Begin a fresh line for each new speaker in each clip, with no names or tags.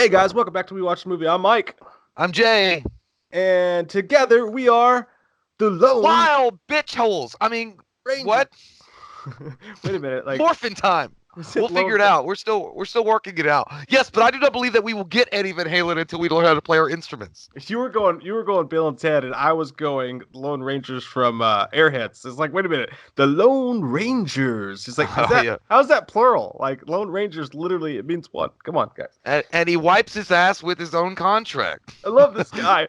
Hey guys, welcome back to We Watch the Movie. I'm Mike,
I'm Jay.
and together we are the Lone
Wild bitch holes. I mean,
Rangers.
what?
Wait a minute, like
Morphin time.
is
We'll
it
figure
Lone?
it out. We're still working it out. Yes, but I do not believe that we will get Eddie Van Halen until we learn how to play our instruments.
You were going Bill and Ted, and I was going Lone Rangers from Airheads. It's like, wait a minute, the Lone Rangers. It's like, is
Oh
that
yeah.
how's that plural? Like Lone Rangers, literally, it means one. Come on, guys.
And he wipes his ass with his own contract.
I love this guy.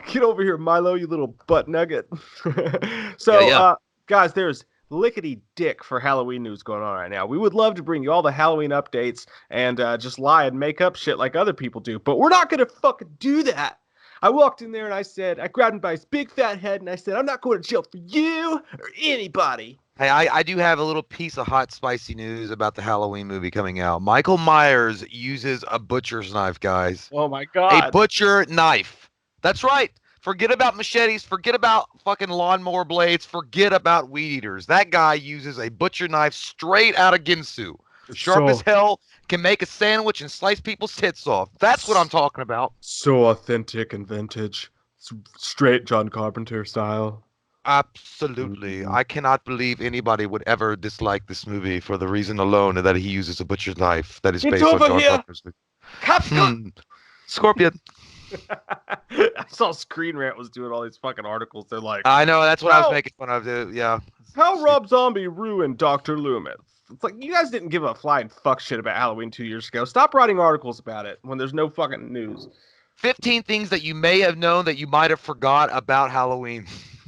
Get over here, Milo, you little butt nugget.
Yeah,
so,
yeah.
guys, there's lickety dick for Halloween news going on right now. We would love to bring you all the Halloween updates and just lie and make up shit like other people do, but we're not gonna fucking do that. I walked in there and I grabbed him by his big fat head and I said, I'm not going to jail for you or anybody.
Hey, I do have a little piece of hot, spicy news about the Halloween movie coming out. Michael Myers uses a butcher's knife, guys.
Oh my
A
god.
butcher knife. That's right. Forget about machetes. Forget about fucking lawnmower blades. Forget about weed eaters. That guy uses a butcher knife straight out of Ginsu.
It's
Sharp as
so
hell. Can make a sandwich and slice people's tits off. That's what I'm talking about.
so authentic and vintage. Straight John Carpenter style.
Absolutely.
Mhm.
I cannot believe anybody would ever dislike this movie for the reason alone that he uses a butcher's knife that is
Get
based on
over
John
here!
Carpenter's.
Cops come!
Hmm. Scorpion.
I saw Screen Rant was doing all these fucking articles. They're like,
I know. That's what I was
how
making fun of. Yeah.
how Rob Zombie ruined Dr. Loomis. It's like you guys didn't give a flying fuck shit about Halloween 2 years ago. Stop writing articles about it when there's no fucking news.
15 things that you may have known that you might have forgot about Halloween.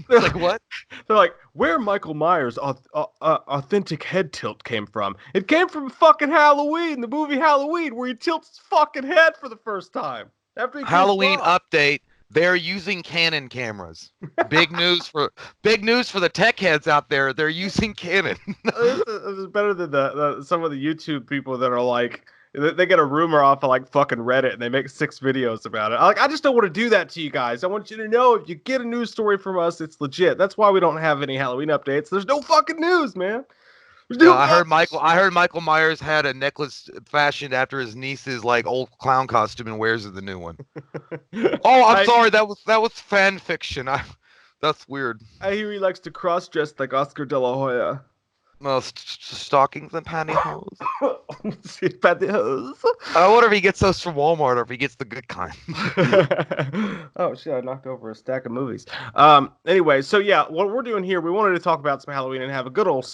They're
It's like, what?
like, where Michael Myers' authentic head tilt came from. It came from fucking Halloween, the movie Halloween, where he tilts his fucking head for the first time after he kills
Halloween
Bob.
update. They're using Canon cameras. Big news for the tech heads out there. They're using Canon.
This is better than some of the YouTube people that are like they get a rumor off of like fucking Reddit and they make 6 videos about it. I just don't want to do that to you guys. I want you to know if you get a news story from us, it's legit. That's why we don't have any Halloween updates. There's no fucking news, man. There's
Yeah,
no
I heard
fucking
Michael. I heard Michael Myers had a necklace fashioned after his niece's like old clown costume and wears the new one. Oh, I'm
I
sorry. That was fan fiction. That's weird.
I hear he likes to cross dress like Oscar De La Hoya.
Well, stockings and pantyhose.
Pantyhose.
I wonder if he gets those from Walmart or if he gets the good kind.
Oh shit! I knocked over a stack of movies. Anyway, so yeah, what we're doing here, we wanted to talk about some Halloween and have a good old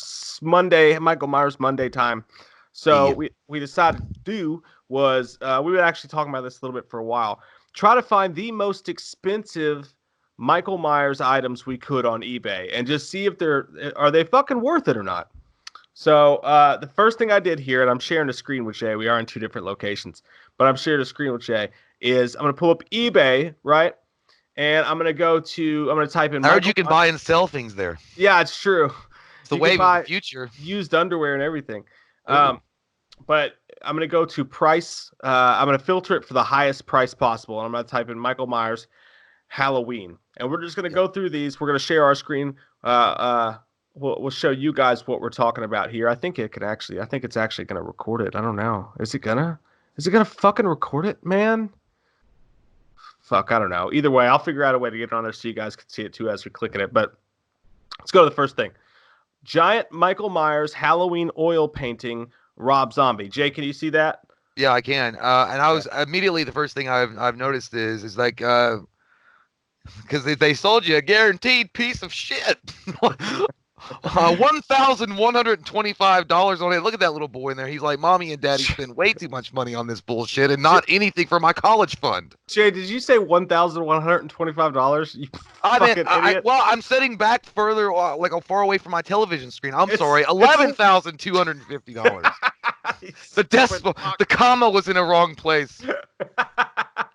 Monday, Michael Myers Monday time. So
Yeah.
we decided to do was we were actually talking about this a little bit for a while. Try to find the most expensive Michael Myers items we could on eBay and just see if they fucking worth it or not. So the first thing I did here, and I'm sharing the screen with Jay. We are in 2 different locations, but I'm sharing the screen with Jay. Is I'm gonna pull up eBay, right? And I'm gonna type in
I heard
Michael.
you can buy and sell things there.
Yeah, it's true.
It's the
You can
wave of the
buy
future.
used underwear and everything.
Oh,
But I'm gonna go to price. I'm gonna filter it for the highest price possible, and I'm gonna type in Michael Myers Halloween, and we're just gonna
yeah.
go through these. We're gonna share our screen. We'll show you guys what we're talking about here. I think it could actually. I think it's actually gonna record it. I don't know. Is it gonna? Is it gonna fucking record it, man? Fuck, I don't know. Either way, I'll figure out a way to get it on there so you guys can see it too as we click it. But let's go to the first thing. Giant Michael Myers Halloween oil painting. Rob Zombie. Jay, can you see that?
Yeah, I can. And I
Okay.
was immediately the first thing I've noticed is like because they sold you a guaranteed piece of shit. $1,125 on it. Look at that little boy in there. He's like, Mommy and Daddy spend way too much money on this bullshit and not anything for my college fund.
Jay, did you say $1,125? You
I mean,
fucking idiot.
well, I'm sitting back further, like far away from my television screen. I'm sorry,
It's
$11,250.
You
The
stupid
decimal,
fuck.
the comma was in a wrong place.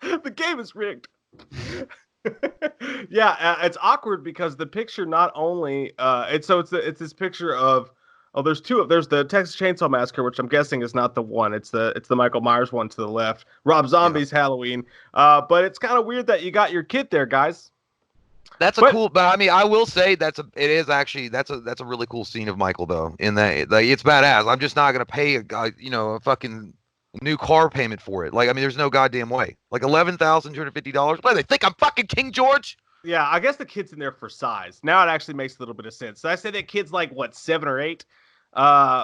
The game is rigged. Yeah, it's awkward because the picture not only it's this picture of there's the Texas Chainsaw Massacre, which I'm guessing is not the one. It's the Michael Myers one to the left. Rob
Yeah,
Zombie's Halloween. But it's kind of weird that you got your kid there, guys.
that's a
But
cool. But I mean, I will say it is actually that's a really cool scene of Michael though. In that, like, it's badass. I'm just not gonna pay a guy, a fucking new car payment for it. Like, I mean, there's no goddamn way. Like $11,250. What do they think? I'm fucking King George?
Yeah, I guess the kid's in there for size. Now it actually makes a little bit of sense. So I say that kid's like what, 7 or 8,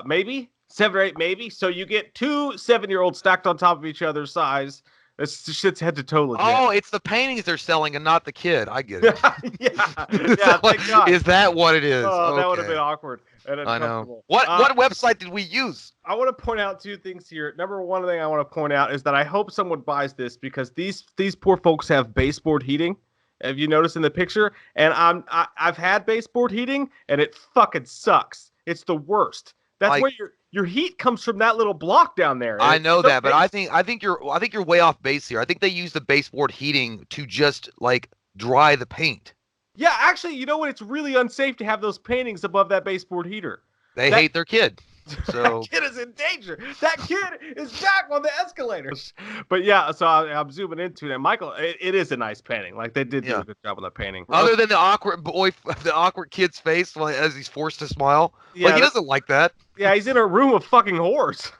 maybe 7 or 8, maybe. So you get two 7-year-olds stacked on top of each other's size. This shit's head to toe legit.
Oh, it's the paintings they're selling and not the kid. I get it.
Yeah,
Is
yeah.
that what,
Thank God.
is that what it is?
Oh, that would have been
Okay.
awkward and
I know.
uncomfortable.
What website did we use?
I want to point out two things here. Number one thing I want to point out is that I hope someone buys this because these poor folks have baseboard heating. Have you noticed in the picture? And I've had baseboard heating and it fucking sucks. It's the worst. That's
Like,
where your heat comes from that little block down there.
I
It's
know
so
that, but
big.
I think you're way off base here. I think they use the baseboard heating to just like dry the paint.
Yeah, actually, you know what? It's really unsafe to have those paintings above that baseboard heater.
They
That
hate their kid. So
that kid is in danger. That kid is back on the escalators. But yeah, so I'm zooming into it. And Michael, it is a nice painting. Like they did do
yeah.
a good job on the painting.
Other than the awkward boy, the awkward kid's face as he's forced to smile,
Yeah,
like he doesn't like that.
yeah, he's in a room of fucking whores,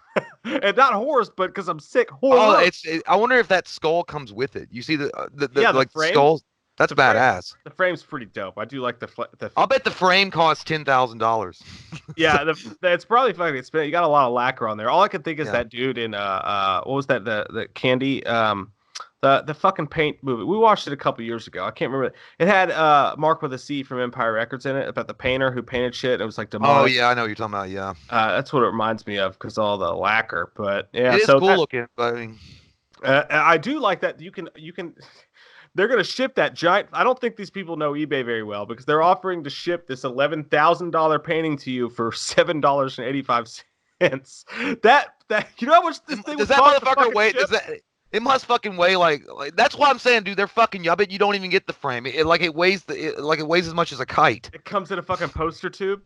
and not whores, but because I'm sick.
Oh,
Horror.
I wonder if that skull comes with it. You see the
Yeah, the
like
frame?
skulls. That's
The frame.
badass.
The frame's pretty dope. I do like the.
I'll bet the frame costs $10,000.
Yeah, it's probably fucking expensive. You got a lot of lacquer on there. All I can think is
Yeah.
that dude in what was that the candy the fucking paint movie. We watched it a couple years ago. I can't remember. It had Mark with a C from Empire Records in it about the painter who painted shit. It was like demonic.
Oh yeah, I know what you're talking about. Yeah,
That's what it reminds me of because all the lacquer. But yeah,
it is
so
cool
that,
looking. But I mean,
I do like that you can. They're going to ship that giant. I don't think these people know eBay very well because they're offering to ship this $11,000 painting to you for $7.85. That you know how much this thing
does
would
that
cost to
motherfucker
fucking
weigh?
ship?
Does that? It must fucking weigh like that's what I'm saying, dude. They're fucking you. I bet you don't even get the frame. Like it weighs like it weighs as much as a kite.
It comes in a fucking poster tube.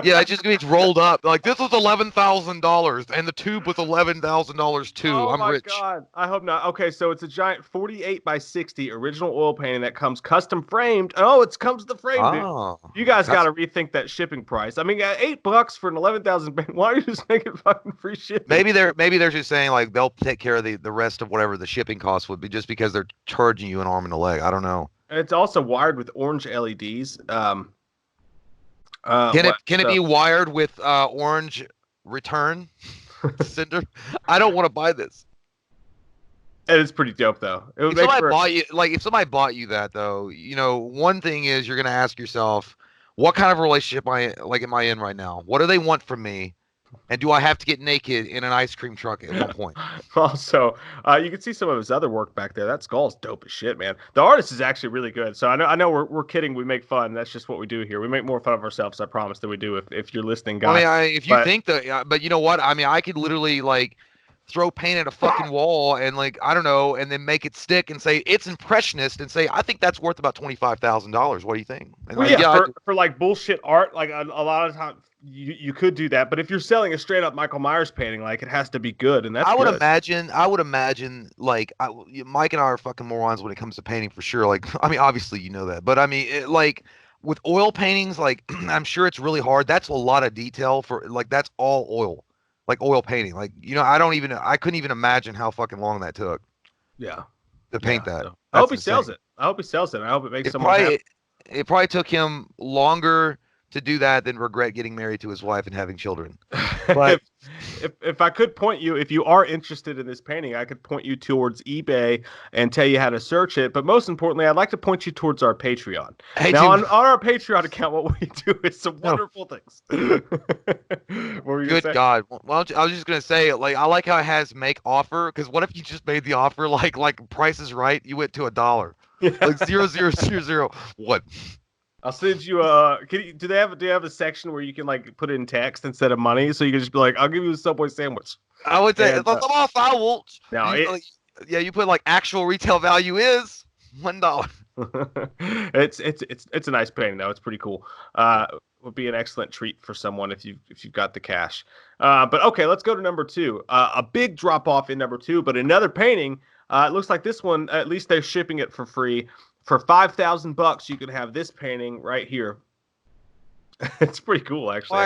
Yeah, it just gets rolled up. Like this was $11,000, and the tube was $11,000 too.
Oh
I'm
my
rich.
God. I hope not. Okay, so it's a giant 48 by 60 original oil painting that comes custom framed. Oh, it comes the frame, dude.
Oh,
You guys
that's-
got to rethink that shipping price. I mean, $8 for an 11,000 paint. Why don't you just make it fucking free shipping?
maybe they're just saying like they'll take care of the rest of whatever the shipping costs would be just because they're charging you an arm and a leg. I don't know.
It's also wired with orange LEDs.
Can it be wired with orange return cinder? I don't want to buy this.
It is pretty dope though. It would
If
make
somebody
for
bought you, like if somebody bought you that though, you know, one thing is you're gonna ask yourself, what kind of relationship am I in right now? What do they want from me? And do I have to get naked in an ice cream truck at one point?
Also, you can see some of his other work back there. That skull's dope as shit, man. The artist is actually really good. So I know we're kidding. We make fun. That's just what we do here. We make more fun of ourselves, I promise, than we do if you're listening, guys.
I mean, if you think that, but you know what? I mean, I could literally like throw paint at a fucking wall and like I don't know, and then make it stick and say it's impressionist and say I think that's worth about $25,000. What do you think? And
Well,
like,
yeah, for like bullshit art, like a lot of times you could do that. But if you're selling a straight up Michael Myers painting, like it has to be good, and that's
I would
good.
imagine like Mike and I are fucking morons when it comes to painting for sure. Like I mean, obviously you know that, but I mean like with oil paintings, like I'm sure it's really hard. That's a lot of detail for like that's all oil. Like oil painting, like you know, I couldn't even imagine how fucking long that took
Yeah.
to paint that.
So I hope he
That's
sells
insane.
it. I hope he sells it. I hope it makes
It
someone happy.
probably took him longer to do that than regret getting married to his wife and having children. But
if I could point you, if you are interested in this painting, I could point you towards eBay and tell you how to search it. But most importantly, I'd like to point you towards our Patreon.
Hey,
now,
dude.
on our Patreon account, what we do is some wonderful things. What were you gonna
Good
say?
God! Well, I was just gonna say, like, I like how it has make offer. Because what if you just made the offer like Price is Right? You went to $1, like 0, 0, 0, 0. What?
I'll send you do they have a section where you can like put in text instead of money, so you can just be like, I'll give you a Subway sandwich.
I would say
And,
it's off. I won't.
No,
Yeah, you put like actual retail value is $1.
it's a nice painting though. It's pretty cool. Would be an excellent treat for someone if you've got the cash. But okay, let's go to number 2. A big drop off in number 2, but another painting. It looks like this one, at least they're shipping it for free. For $5,000, you can have this painting right here. It's pretty cool, actually.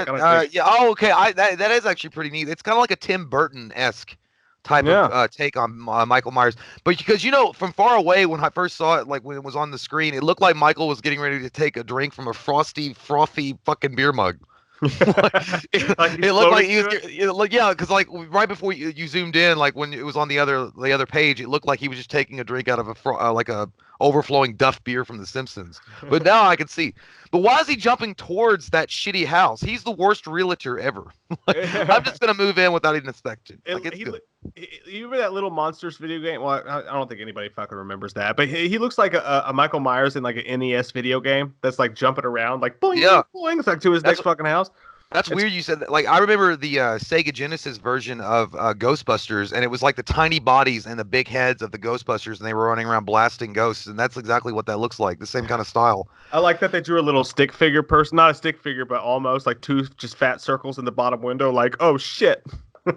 Yeah. Oh, okay. That is actually pretty neat. It's kind of like a Tim Burton-esque type of
Yeah.
take on Michael Myers. But because from far away when I first saw it, like when it was on the screen, it looked like Michael was getting ready to take a drink from a frothy fucking beer mug. it,
Like he's
it looked like
floating
he was
to it.
yeah, because like right before you zoomed in, like when it was on the other page, it looked like he was just taking a drink out of like a overflowing Duff beer from The Simpsons. But now I can see. But why is he jumping towards that shitty house? He's the worst realtor ever. I'm just gonna move in without even inspection. Like it's
He,
good.
you remember that little Monsters video game? Well, I don't think anybody fucking remembers that, but he looks like a Michael Myers in like an NES video game that's like jumping around, like boing, boing,
Yeah,
boing. It's like to his
that's
next fucking house.
That's
It's
weird you said that. Like I remember the Sega Genesis version of Ghostbusters, and it was like the tiny bodies and the big heads of the Ghostbusters, and they were running around blasting ghosts, and that's exactly what that looks like. The same kind of style.
I like that they drew a little stick figure person, not a stick figure, but almost like two just fat circles in the bottom window. Like, oh shit. You see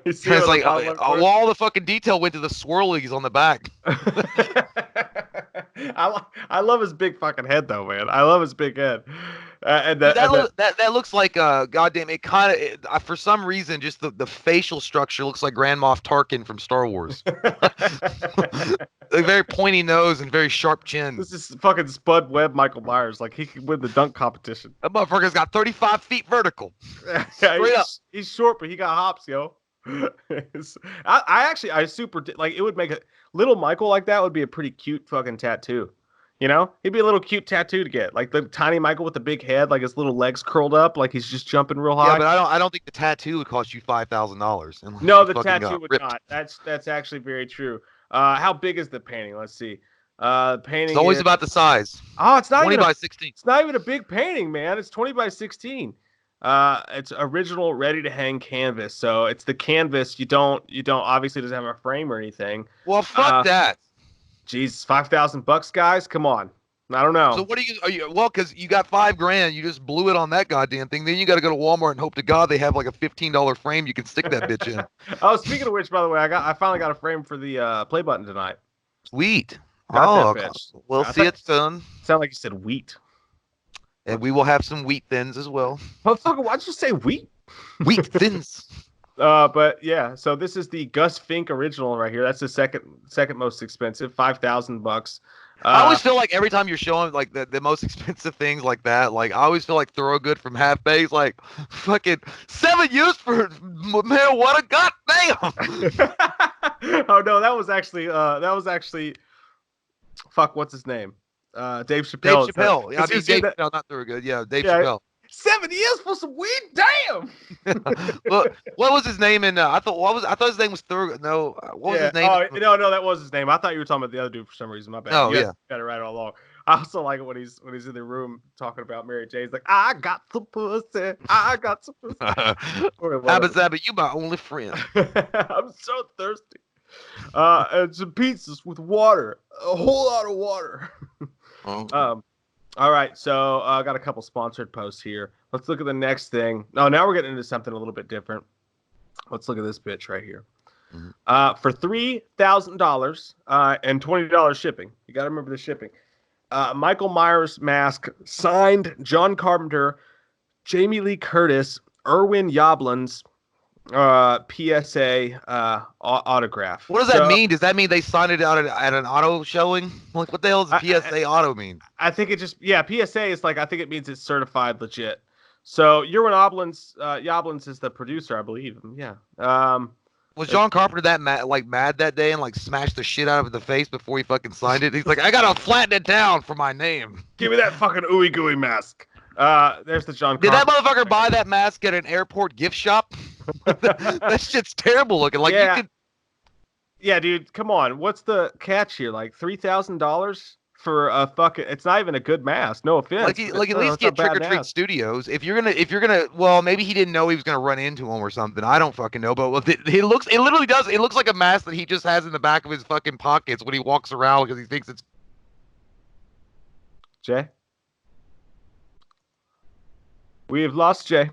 It's
on the
like
bottom left
well,
corner?
all the fucking detail went to the swirlies on the back.
I love his big fucking head though, man. I love his big head. And
Dude,
that and that
that looks like goddamn. It kind of for some reason just the facial structure looks like Grand Moff Tarkin from Star Wars. A very pointy nose and very sharp chin.
This is fucking Spud Webb Michael Myers. Like he could win the dunk competition.
That motherfucker's got 35 feet vertical.
Yeah,
Straight up.
he's short, but he got hops, yo. I actually like it would make a little Michael like that would be a pretty cute fucking tattoo. You know, he'd be a little cute tattoo to get, like the tiny Michael with the big head, like his little legs curled up, like he's just jumping real
Yeah,
high.
but I don't think the tattoo would cost you $5,000 unless
No,
you
the
fucking
tattoo
got
would
ripped.
not. That's actually very true. How big is the painting? Let's see.
It's
Painting
always
is
about the size.
oh,
20 by 16.
it's not even a big painting, man. It's 20 by 16. It's original, ready to hang canvas. So it's the canvas. You don't obviously doesn't have a frame or anything.
Well, fuck that.
Geez, $5,000, guys. Come on. I don't
So
know.
what are you well, because you got $5,000, you just blew it on that goddamn thing. Then you got to go to Walmart and hope to God they have like a $15 frame you can stick that bitch in.
Oh, speaking of which, by the way, I finally got a frame for the play button tonight.
Sweet.
Got
Oh,
that bitch.
we'll
I
see
thought
it soon.
sound like you said wheat.
And we will have some wheat thins as well.
Motherfucker, why'd you say wheat?
Wheat thins.
But yeah, so this is the Gus Fink original right here. That's the second most expensive, $5,000.
I always feel like every time you're showing like the most expensive things like that, like I always feel like Thorogood from Half Baked, like fucking 7 years for marijuana. Goddamn.
Oh no, that was actually fuck, what's his name? Dave Chappelle.
Dave Chappelle. Yeah, I mean
Dave,
Dave Chappelle, not Thorogood. Yeah, Dave
yeah,
Chappelle.
7 years for some weed? Damn.
Well, what was his name in? I thought his name was Thorogood. No, what was
Yeah.
his name?
Oh no, that was his name. I thought you were talking about the other dude for some reason. My bad.
Oh
You
yeah.
got it right all along. I also like it when he's in the room talking about Mary J. He's like, I got some pussy. I got some pussy. Or
Abba
whatever.
Zabba, you my only friend.
I'm so thirsty. And some pizzas with water. A whole lot of water.
Oh.
All right, so I got a couple sponsored posts here. Let's look at the next thing. Oh, now we're getting into something a little bit different. Let's look at this bitch right here. For $3,000 and $20 shipping. You got to remember the shipping. Michael Myers mask signed John Carpenter, Jamie Lee Curtis, Irwin Yablans, PSA autograph.
What does that mean? Does that mean they signed it out at an auto showing? Like, what the hell does PSA auto mean?
I think it just, yeah, PSA is like, I think it means it's certified legit. So Irwin Yablans is the producer, I believe. Yeah.
Was John Carpenter that mad that day and like smashed the shit out of the face before he fucking signed it? He's like, I gotta flatten it down for my name.
Give me that fucking ooey gooey mask. There's the John
Did
Carpenter.
that motherfucker buy that mask at an airport gift shop? That shit's terrible looking. Like
Yeah.
you could.
Yeah, dude, come on. What's the catch here? Like $3,000 for a fucking? It's not even a good mask. No offense.
Like at least get Trick or Treat Studios. If you're gonna, well, maybe he didn't know he was gonna run into him or something. I don't fucking know. But it literally does. It looks like a mask that he just has in the back of his fucking pockets when he walks around because he thinks it's.
Jay, we have lost Jay.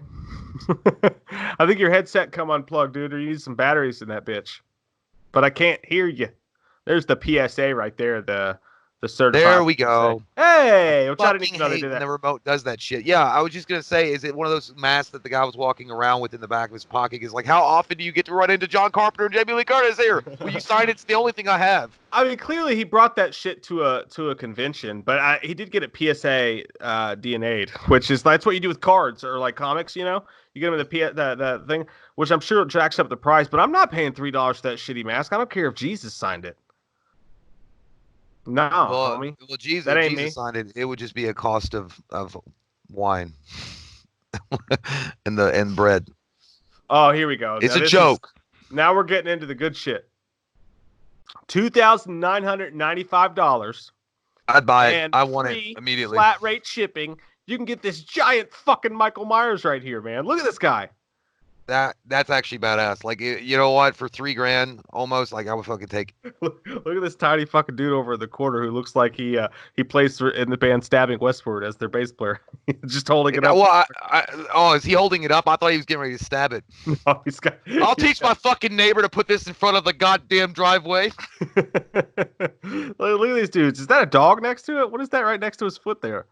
I think your headset come unplugged, dude, or you need some batteries in that bitch. But I can't hear you. There's the PSA right there. The The certified
There we
PSA.
go.
Hey, which I didn't
Fucking
even know they
hate
did
when
that.
the remote does that shit. Yeah, I was just gonna say, is it one of those masks that the guy was walking around with in the back of his pocket? Is like, how often do you get to run into John Carpenter and Jamie Lee Curtis here? Will you sign it? It's the only thing I have.
I mean, clearly he brought that shit to a convention, but he did get it PSA DNA'd, which is that's what you do with cards or like comics. You get them the the thing, which I'm sure jacks up the price. But I'm not paying $3 for that shitty mask. I don't care if Jesus signed it. No, homie,
Jesus,
that
if
ain't
Jesus
me.
signed it, it would just be a cost of wine and bread.
Oh, here we go.
It's
Now
a
this is
joke.
now we're getting into the good shit. $2,995
I'd buy it.
and
I want it
free
immediately.
flat rate shipping. You can get this giant fucking Michael Myers right here, man. Look at this guy.
That's actually badass. Like, you know what? For $3,000, almost, like I would fucking take it.
Look at this tiny fucking dude over in the corner who looks like he plays in the band Stabbing Westward as their bass player. Just holding it up.
Well, is he holding it up? I thought he was getting ready to stab it.
No, he's got.
I'll teach my fucking neighbor to put this in front of the goddamn driveway.
Look at these dudes. Is that a dog next to it? What is that right next to his foot there?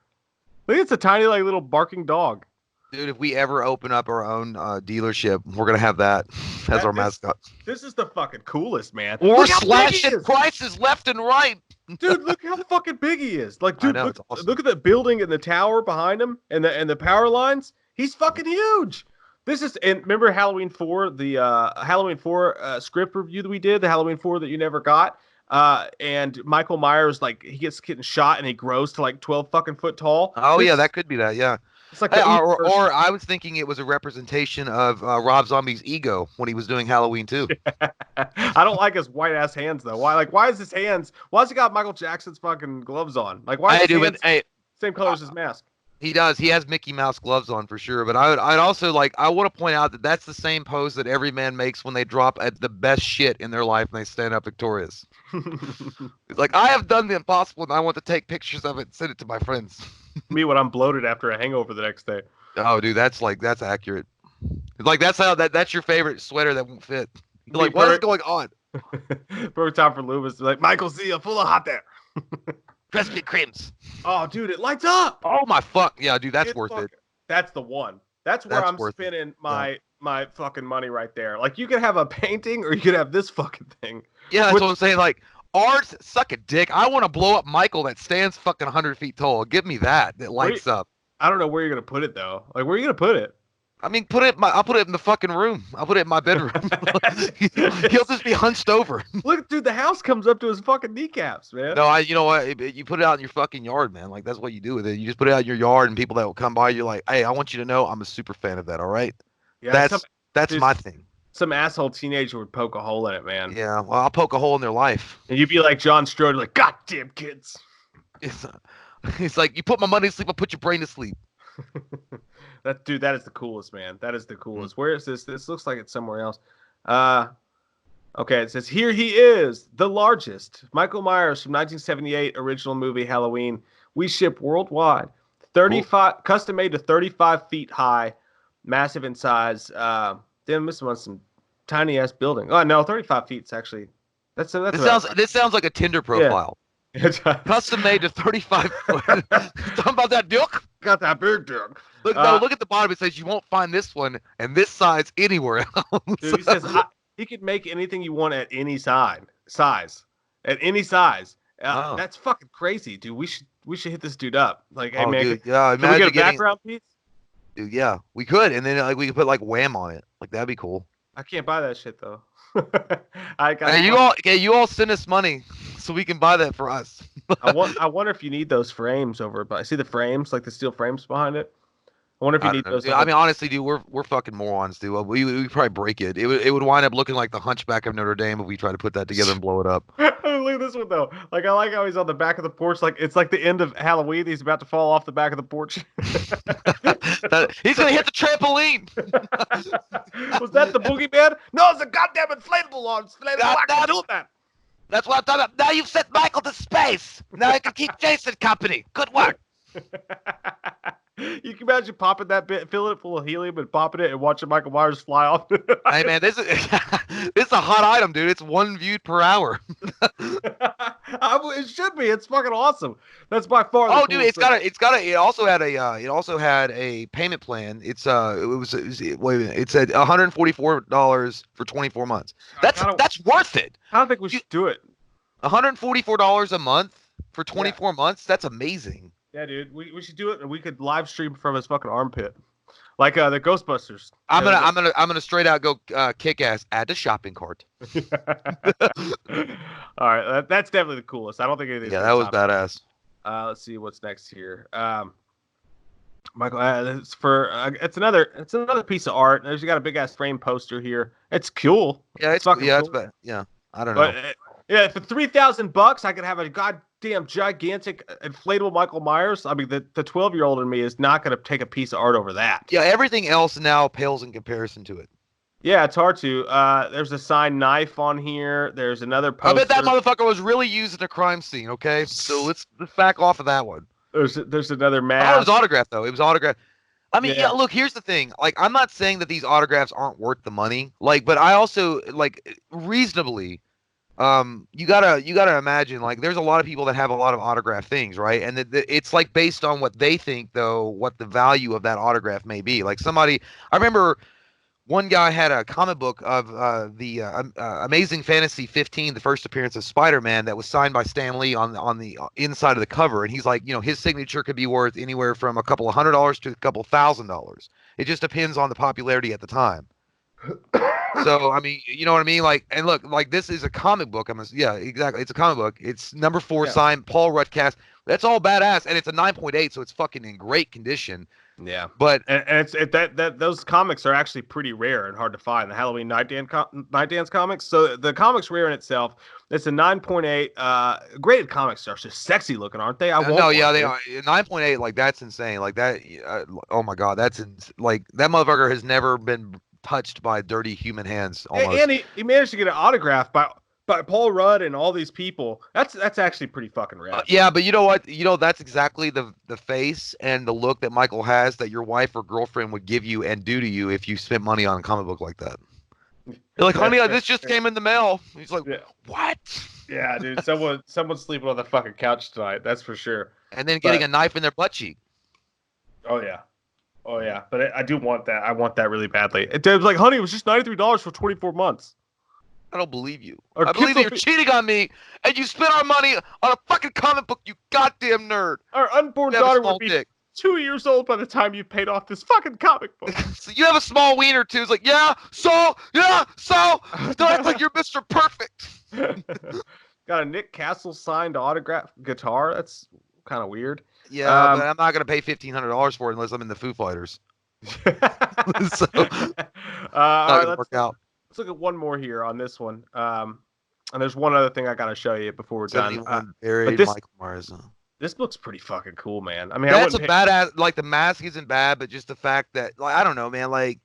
Look, it's a tiny like little barking dog.
Dude, if we ever open up our own dealership, we're gonna have that as our mascot.
This is the fucking coolest, man.
We're
Look how big he
slashing
is.
prices left and right.
Dude, look how fucking big he is. Like, dude,
I know,
look,
it's awesome.
look at the building and the tower behind him and the power lines. He's fucking huge. This is, and remember Halloween 4, the Halloween 4 script review that we did, the Halloween 4 that you never got. And Michael Myers, like, he gets getting shot and he grows to like 12 fucking foot tall.
Oh yeah, that could be that. Yeah.
It's like
Hey,
the
or I was thinking it was a representation of Rob Zombie's ego when he was doing Halloween 2.
I don't like his white ass hands though. Why is his hands? Why has he got Michael Jackson's fucking gloves on? Like why is his hands same color as his mask?
He does. He has Mickey Mouse gloves on for sure. But I'd also like, I want to point out that that's the same pose that every man makes when they drop at the best shit in their life and they stand up victorious. It's like, I have done the impossible and I want to take pictures of it and send it to my friends.
Me when I'm bloated after a hangover the next day.
Oh, dude, that's accurate. Like, that's your favorite sweater that won't fit. You're like, what is going on?
Perfect time for Loomis. Like, Michael Z, I'm full of hot there.
Krispy Kremes.
Oh, dude, it lights up.
Oh my fuck. Yeah, dude, that's worth it.
That's the one. That's where I'm spending my fucking money right there. Like, you could have a painting or you could have this fucking thing.
Yeah, that's what I'm saying. Like, art, suck a dick. I want to blow up Michael that stands fucking 100 feet tall. Give me that lights up.
I don't know where you're gonna put it though. Like, where are you gonna put it?
I mean, I'll put it in the fucking room. I'll put it in my bedroom. He'll just be hunched over.
Look, dude, the house comes up to his fucking kneecaps, man.
No, you know what? You put it out in your fucking yard, man. Like, that's what you do with it. You just put it out in your yard, and people that will come by, you're like, hey, I want you to know I'm a super fan of that. All right? Yeah, that's my thing.
Some asshole teenager would poke a hole in it, man.
Yeah, well, I'll poke a hole in their life.
And you'd be like John Strode, like, goddamn kids.
It's like, you put my money to sleep, I'll put your brain to sleep.
That is the coolest, man. That is the coolest. Where is this? This looks like it's somewhere else. Okay, it says here he is, the largest. Michael Myers from 1978 original movie Halloween. We ship worldwide. 35 custom made to 35 feet high, massive in size. Damn, this one's some tiny ass building. Oh no, 35 feet is actually this
sounds like a Tinder profile. Yeah. Custom made to 35 foot. Talking about that dick?
Got that big dick.
Look at the bottom. It says you won't find this one and this size anywhere else.
Dude, he says he could make anything you want at any size. At any size. That's fucking crazy, dude. We should hit this dude up. Like, hey man,
dude, yeah,
can we get a background piece?
Dude, yeah, we could, and then like we could put like Wham on it. Like, that'd be cool.
I can't buy that shit though.
You all send us money so we can buy that for us.
I wonder if you need those frames over. But I see the frames, like the steel frames behind it. I wonder if you need those.
Dude, I mean, honestly, dude, we're fucking morons, dude. We probably break it. It would wind up looking like the Hunchback of Notre Dame if we try to put that together and blow it up.
Look at this one though. Like, I like how he's on the back of the porch. Like, it's like the end of Halloween. He's about to fall off the back of the porch.
He's gonna hit the trampoline.
Was that the boogeyman? No, it's a goddamn inflatable on.
That's what I'm talking about. Now you've sent Michael to space. Now I can keep Jason company. Good work.
You can imagine popping that bit, filling it full of helium, and popping it, and watching Michael Myers fly off.
Hey man, this is this is a hot item, dude. It's 1 viewed per hour.
It should be. It's fucking awesome. That's by far the
Oh, dude,
coolest thing.
it also had a payment plan. Wait a minute, it said $144 for 24 months.
I kind of,
That's worth it.
I don't think we
You
should do it.
$144 a month for
Yeah,
24 months. That's amazing.
yeah, dude. We should do it, and we could live stream from his fucking armpit, like the Ghostbusters.
I'm gonna straight out go kick ass. Add to shopping cart.
All right, that's definitely the coolest. I don't think anything's
Yeah,
gonna
that was
top it.
badass.
Let's see what's next here. Michael, it's another piece of art. There's you got a big ass frame poster here. It's cool.
Yeah,
It's fucking
it's
cool.
bad. Yeah, I don't
But
know.
yeah, for $3,000, I could have a goddamn gigantic inflatable Michael Myers. I mean, the 12-year-old in me is not going to take a piece of art over that.
Yeah, everything else now pales in comparison to it.
Yeah, it's hard to. There's a signed knife on here. There's another
I
poster.
bet that motherfucker was really used in a crime scene. Okay, so let's back off of that one.
There's another
Oh, it
mask.
was autographed though. It was autographed. I mean,
Yeah.
yeah. Look, here's the thing. Like, I'm not saying that these autographs aren't worth the money. Like, but I also like reasonably. You gotta imagine like there's a lot of people that have a lot of autograph things, right? And it's like based on what they think, though, what the value of that autograph may be. Like I remember one guy had a comic book of the Amazing Fantasy 15, the first appearance of Spider-Man, that was signed by Stan Lee on the inside of the cover, and he's like, his signature could be worth anywhere from a couple of $100 to a couple $1,000. It just depends on the popularity at the time. So I mean, you know what I mean? Like, and look, like this is a comic book. Yeah, exactly. It's a comic book. It's number 4
Yeah.
signed, Paul Rudd-Cast. That's all badass, and it's a 9.8, so it's fucking in great condition.
Yeah,
But
and those comics are actually pretty rare and hard to find. The Halloween Night Dance comics. So the comic's rare in itself. It's a 9.8. Graded comics are just sexy looking, aren't they? I want
no,
one,
yeah, they
dude.
are 9.8. Like that's insane. Like that. Oh my god, like that motherfucker has never been touched by dirty human hands. Almost.
And he managed to get an autograph by Paul Rudd and all these people. That's actually pretty fucking rad.
Yeah, but you know what? That's exactly the face and the look that Michael has that your wife or girlfriend would give you and do to you if you spent money on a comic book like that. You're like, honey, this just came in the mail. He's like,
Yeah.
what?
Yeah, dude. Someone's sleeping on the fucking couch tonight. That's for sure.
And then getting a knife in their butt cheek.
Oh yeah. Oh yeah. But I do want that. I want that really badly. It was like, honey, it was just $93 for 24 months.
I don't believe you.
Or
I believe that you're
kids
cheating on me, and you spent our money on a fucking comic book, you goddamn nerd.
Our unborn
You have a
daughter
small
would be
dick.
2 years old by the time you paid off this fucking comic book.
So you have a small wiener too. It's like, so. Don't act like you're Mr. Perfect.
Got a Nick Castle signed autograph guitar. That's kind of weird.
Yeah, but I'm not gonna pay $1,500 for it unless I'm in the Foo Fighters. So
All
not
right,
gonna work out.
let's look at one more here on this one. And there's one other thing I gotta show you before we're done.
71 buried
this-
Michael Myers.
This looks pretty fucking cool, man. I mean,
That's a
I wouldn't
badass. Like the mask isn't bad, but just the fact that, like, I don't know, man. Like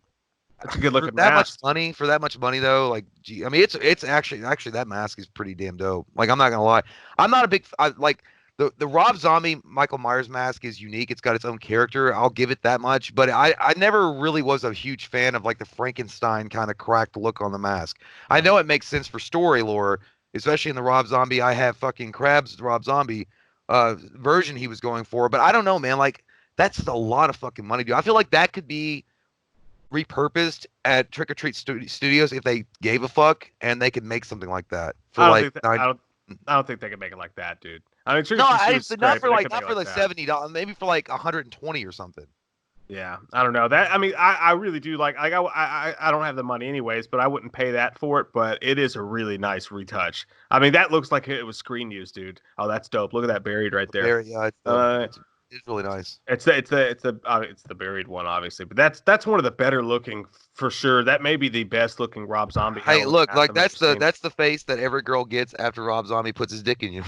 It's a good
for
looking
that
mask.
for that much money though, like, gee, I mean, it's actually that mask is pretty damn dope. Like, I'm not gonna lie, I'm not a big like the Rob Zombie Michael Myers mask is unique. It's got its own character. I'll give it that much. But I never really was a huge fan of like the Frankenstein kind of cracked look on the mask. I know it makes sense for story lore, especially in the Rob Zombie I Have Fucking Crabs Rob Zombie version he was going for. But I don't know, man. Like, that's a lot of fucking money, dude. I feel like that could be repurposed at Trick or Treat Studios if they gave a fuck, and they could make something like that for
I don't think they can make it like that, dude. I mean, Trick or
no,
Treat
I,
Studios is
not
great,
for
but they
like
could
not
make
for
it
the
like that.
$70, maybe for like 120 or something.
Yeah, I don't know that. I mean, I really do like. I don't have the money anyways, but I wouldn't pay that for it. But it is a really nice retouch. I mean, that looks like it was screen use, dude. Oh, that's dope. Look at that buried right there.
Yeah, it's really nice.
It's the buried one, obviously, but that's one of the better looking for sure. That may be the best looking Rob Zombie.
Hey,
Halloween
look,
mask
like
I've ever seen.
that's the face that every girl gets after Rob Zombie puts his dick in you.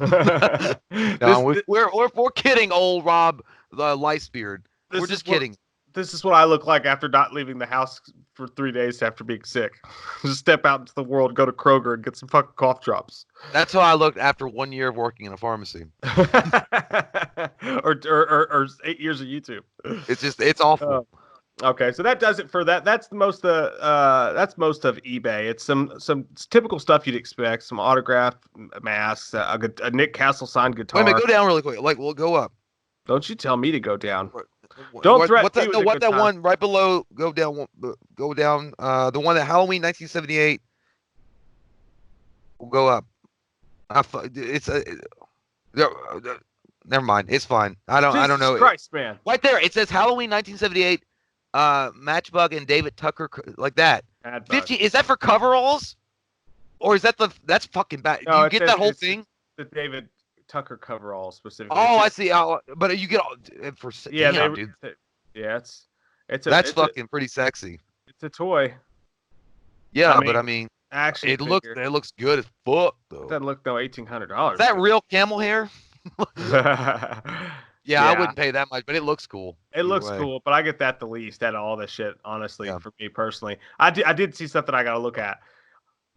This-
No, we're kidding, old Rob Licebeard. We're
this
just
is one-
kidding.
This is what I look like after not leaving the house for 3 days after being sick. Just step out into the world, go to Kroger, and get some fucking cough drops.
That's how I looked after 1 year of working in a pharmacy.
or 8 years of YouTube.
It's awful.
Okay, so that does it for that. That's most of eBay. It's some typical stuff you'd expect: some autograph masks, a Nick Castle signed
Wait a minute,
guitar.
go down really quick. Like, we'll go up.
Don't you tell me to go down.
What,
Don't
what,
threaten
what
me
that?
with
No,
a
what
good
that
time.
one right below? Go down. Go down. The one that Halloween 1978. We'll go up. It's a. Never mind. It's fine. I don't
Jesus
know.
Christ, man.
Right there, it says Halloween 1978. Matchbug and David Tucker, like that.
Bad bug.
50. Is that for coveralls? Or is that that's fucking bad?
No,
Do you
it
get
says
that whole
it's
thing?
the David Tucker coverall specifically.
Oh, I see. But you get all for
Yeah,
damn, dude.
yeah,
That's fucking pretty sexy.
it's a toy.
Yeah,
I mean,
but I mean,
action
it
figure.
looks good as fuck though.
It doesn't look no $1,800.
Is that real camel hair? Yeah, I
Yeah,
wouldn't pay that much, but it looks cool.
it
either
looks
way.
cool, but I get that the least out of all this shit. Honestly,
Yeah.
for me personally, I did see something I got to look at.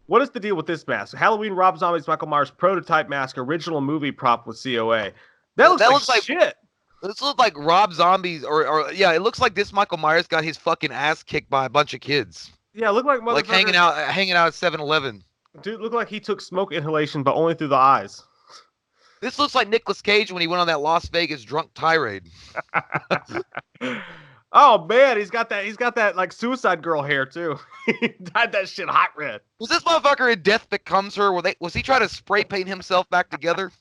What is the deal with this mask? Halloween Rob Zombie's Michael Myers prototype mask, original movie prop with COA. That looks like shit.
This looks like Rob Zombie's, or yeah, it looks like this Michael Myers got his fucking ass kicked by a bunch of kids,
Yeah, look like
like hanging out at 7-Eleven.
Dude, look like he took smoke inhalation, but only through the eyes.
This looks like Nicolas Cage when he went on that Las Vegas drunk tirade.
Oh man, he's got that like Suicide Girl hair too. He dyed that shit hot red.
Was this motherfucker in Death Becomes Her? Was he trying to spray paint himself back together?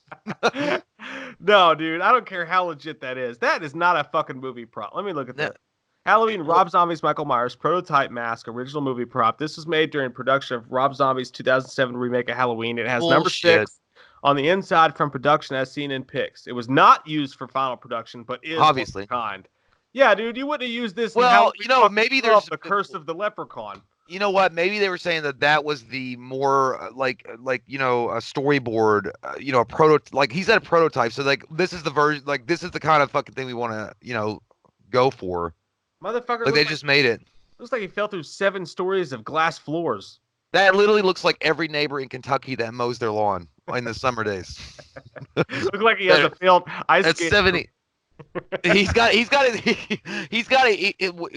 No, dude, I don't care how legit that is. That is not a fucking movie prop. Let me look at that. Halloween Rob Zombie's Michael Myers prototype mask, original movie prop. This was made during production of Rob Zombie's 2007 remake of Halloween. It has number 6 on the inside from production as seen in pics. It was not used for final production, but is
obviously
kind. Yeah, dude, you wouldn't have used this.
Well, you know, maybe there's
the curse of the leprechaun.
You know what? Maybe they were saying that was the more like you know, a storyboard, you know, a prototype. Like he said, a prototype. So like this is the version. Like this is the kind of fucking thing we want to, you know, go for.
Motherfucker,
like they just made it.
Looks like he fell through 7 stories of glass floors.
That literally looks like every neighbor in Kentucky that mows their lawn in the summer days.
Looks like he has a failed ice skate.
70. He's got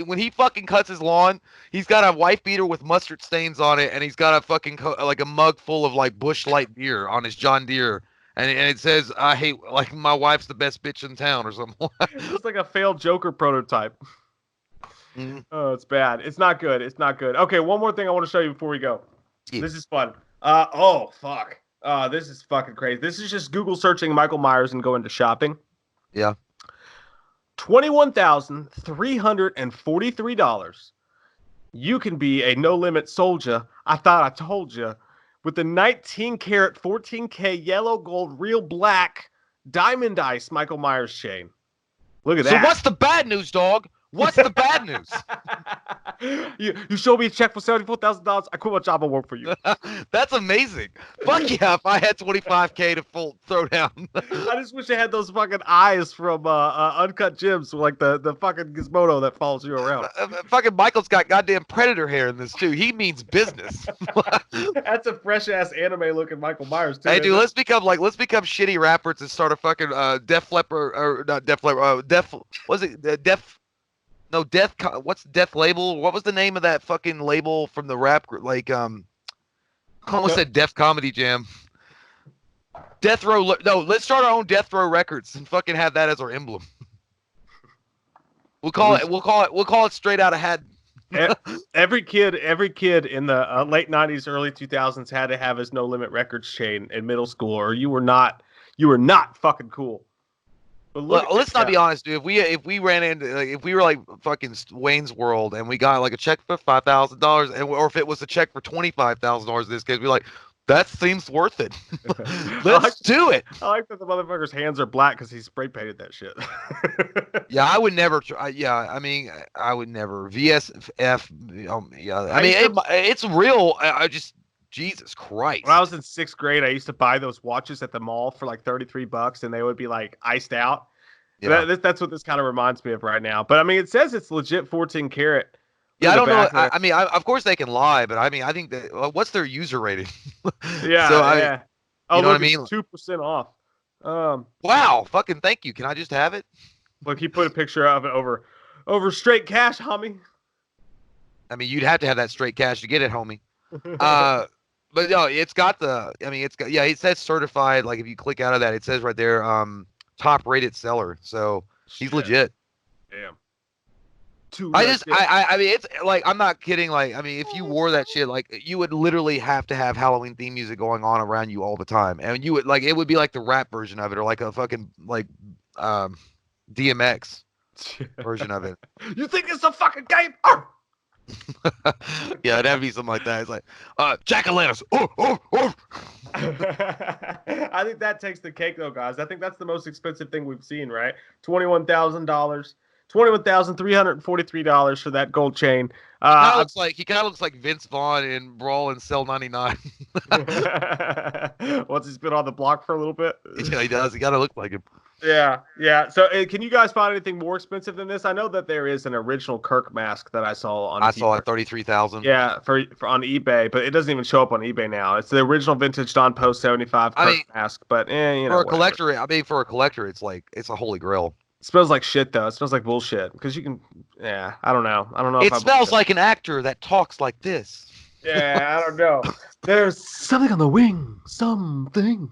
when he fucking cuts his lawn, he's got a wife beater with mustard stains on it, and he's got a fucking like a mug full of like Busch Light beer on his John Deere, and it says, "I hate, like, my wife's the best bitch in town," or something.
It's like a failed Joker prototype.
Mm-hmm.
Oh, it's bad. It's not good. It's not good. Okay, one more thing I want to show you before we go.
Yeah.
This is fun. Oh fuck. This is fucking crazy. This is just Google searching Michael Myers and going to shopping.
Yeah.
$21,343. You can be a no limit soldier. I thought I told you. With the 19 karat 14K yellow gold real black diamond ice Michael Myers chain. Look at that.
So what's the bad news, dog? What's the bad news?
You showed me a check for $74,000. I quit my job and work for you.
That's amazing. Fuck yeah, if I had $25K to full throw down.
I just wish I had those fucking eyes from Uncut Gems, like the fucking Gizmodo that follows you around.
Fucking Michael's got goddamn predator hair in this too. He means business.
That's a fresh ass anime looking Michael Myers too.
Hey dude, let's become shitty rappers and start a fucking Def Leppard, or not Def Leppard, what's Death Label? What was the name of that fucking label from the rap group? Like, I almost said Def Comedy Jam. Death Row. No, let's start our own Death Row Records and fucking have that as our emblem. We'll call it Straight Outta Had.
Every kid in the late 90s, early 2000s had to have his No Limit Records chain in middle school, or you were not fucking cool.
Let's not be honest, dude. If we ran into, like, if we were like fucking Wayne's World and we got like a check for $5,000, or if it was a check for $25,000 in this case, we'd be like, that seems worth it. Let's do it.
I like that the motherfucker's hands are black because he spray painted that shit.
Yeah, I would never try. Yeah, I mean, I would never. VSF. Yeah, I mean, it's real. I just. Jesus Christ.
When I was in 6th grade, I used to buy those watches at the mall for like $33, and they would be like iced out.
Yeah.
That's what this kind of reminds me of right now. But I mean, it says it's legit 14 karat
Yeah,
through
I
the
don't know.
back there.
I mean, of course they can lie, but I mean, I think that what's their user rating? So
Yeah, yeah. Oh,
you know what I
look, it's
mean?
2% off. Um,
Wow, fucking thank you. Can I just have it?
Look, he put a picture of it over straight cash, homie.
I mean, you'd have to have that straight cash to get it, homie. Uh, but no, it's got the. I mean, it's got. Yeah, it says certified. Like if you click out of that, it says right there, top rated seller. So he's
Shit,
legit.
damn. Too
I just,
legit.
I mean, it's like I'm not kidding. Like, I mean, if you wore that shit, like, you would literally have to have Halloween theme music going on around you all the time, and you would like it would be like the rap version of it, or like a fucking like, um, DMX version of it.
You think it's a fucking game? Arr!
Yeah, that'd be something like that. It's like, jack-o'-lanterns. Oh, oh, oh.
I think that takes the cake, though, guys. I think that's the most expensive thing we've seen, right? $21,000, $21,343 for that gold chain.
He kind of looks like Vince Vaughn in Brawl and Cell 99.
Once he's been on the block for a little bit.
Yeah, he does. He kind of looks like him.
Yeah, yeah. So, can you guys find anything more expensive than this? I know that there is an original Kirk mask that I saw on
I saw
TV.
it 33,000.
Yeah, for on eBay, but it doesn't even show up on eBay now. It's the original vintage Don Post 75
I
Kirk
mean,
mask, but you know,
for a
whatever.
collector, it's like it's a holy grail.
It smells like shit though. It smells like bullshit because you can. Yeah, I don't know. I don't know if
It
I believe
smells
it.
like an actor that talks like this.
Yeah, I don't know. There's something on the wing. Something.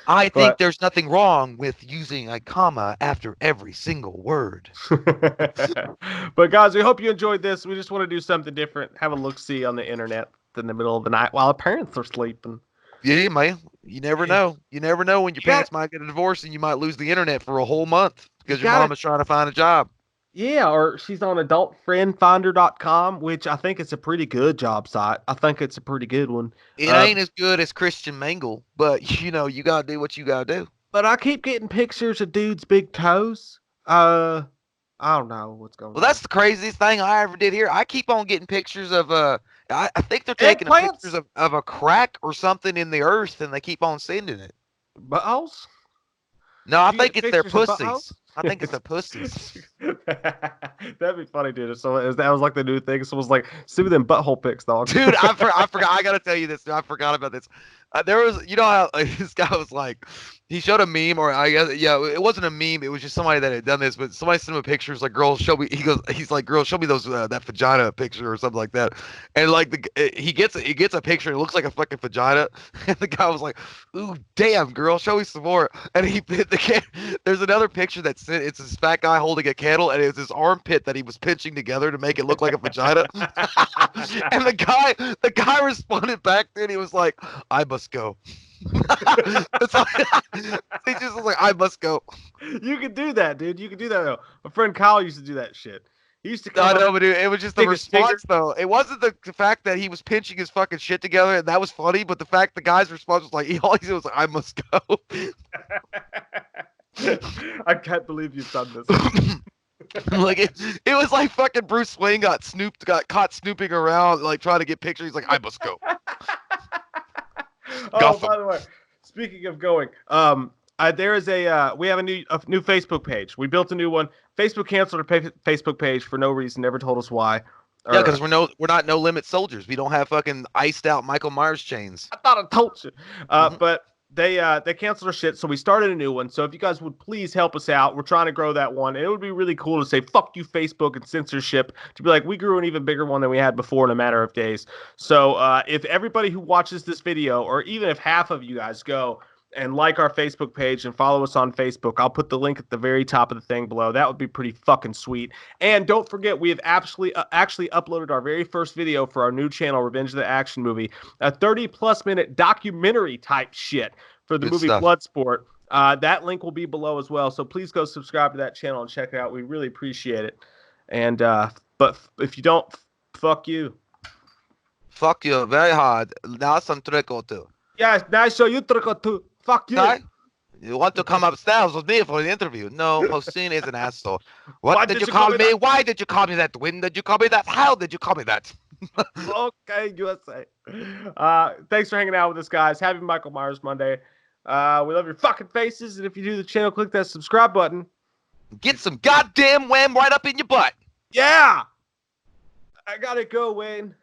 I think
But
there's nothing wrong with using a comma after every single word.
but guys, we hope you enjoyed this. We just want to do something different. Have a look see on the internet in the middle of the night while our parents are sleeping.
Yeah, man. You never
Yeah.
know. You never know when your
You got
parents might get a divorce and you might lose the internet for a whole month
you
because your
got
mom
it.
is trying to find a job.
Yeah, or she's on adultfriendfinder.com, which I think it's a pretty good job site. I think it's a pretty good one.
It ain't as good as Christian Mingle, but you gotta do what you gotta do.
But I keep getting pictures of dudes' big toes. I don't know what's going
Well,
on.
that's the craziest thing I ever did here. I keep on getting pictures of I think they're taking pictures
Eggplants?
of a crack or something in the earth and they keep on sending it.
Buttholes?
No, I
Do you
think
get
it's their
pictures of
pussies.
buttholes?
I think it's their pussies.
That'd be funny, dude. So that was like the new thing. Someone's like, send me them butthole pics, dog.
Dude, I forgot. I gotta tell you this. Dude, I forgot about this. There was, how this guy was like, he showed a meme, or I guess, yeah, it wasn't a meme. It was just somebody that had done this, but somebody sent him a picture. It's like, girl, show me. He's like, girl, show me those that vagina picture or something like that. And like he gets a picture. And it looks like a fucking vagina. And the guy was like, ooh, damn, girl, show me some more. And there's another picture that's it's this fat guy holding a candle, and it's his armpit that he was pinching together to make it look like a vagina. And the guy responded back then. He was like, I must go. It's like, he just was like, I must go.
You can do that, dude. You can do that, though. My friend Kyle used to do that shit. He used to come
I
up,
know, but it was just the
stick his finger.
response, though. It wasn't the fact that he was pinching his fucking shit together, and that was funny, but the fact the guy's response was like, all he said was like, I must go.
I can't believe you've done this.
Like it was like fucking Bruce Wayne got caught snooping around, like trying to get pictures. He's like, I must go.
Oh,
Gotham.
by the way, speaking of going, there is we have a new Facebook page. We built a new one. Facebook canceled our Facebook page for no reason. Never told us why.
Yeah, because we're not no limit soldiers. We don't have fucking iced out Michael Myers chains.
I thought I told you. But they canceled our shit, so we started a new one. So if you guys would please help us out, we're trying to grow that one. And it would be really cool to say fuck you Facebook and censorship, to be like, we grew an even bigger one than we had before in a matter of days. So if everybody who watches this video, or even if half of you guys go and like our Facebook page and follow us on Facebook, I'll put the link at the very top of the thing below. That would be pretty fucking sweet. And don't forget, we have actually uploaded our very first video for our new channel, Revenge of the Action Movie, a 30+ minute documentary type shit for the
Good
movie
stuff.
Bloodsport. That link will be below as well. So please go subscribe to that channel and check it out. We really appreciate it. And but if you don't, fuck you.
Fuck you very hard. Now some trick or two.
Yeah, nice show you trick or two. Fuck you.
Hi. You want to come upstairs with me for the interview? No, Hossein is an asshole. What did you call me?
that?
Why did you call me that? When did you call me that? How did you call me that?
Okay, USA. Thanks for hanging out with us, guys. Happy Michael Myers Monday. We love your fucking faces, and if you do the channel, click that subscribe button.
Get some goddamn wham right up in your butt.
Yeah. I gotta go, Wayne.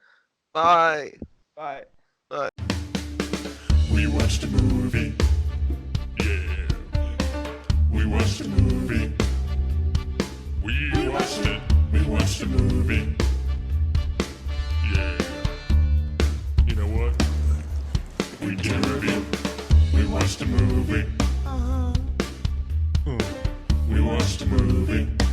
Bye.
Bye.
Bye.
We watched a movie. Yeah. We watched a movie. We watched it. We watched a movie. Yeah. You know what? We did a review. We watched a movie. We watched a movie.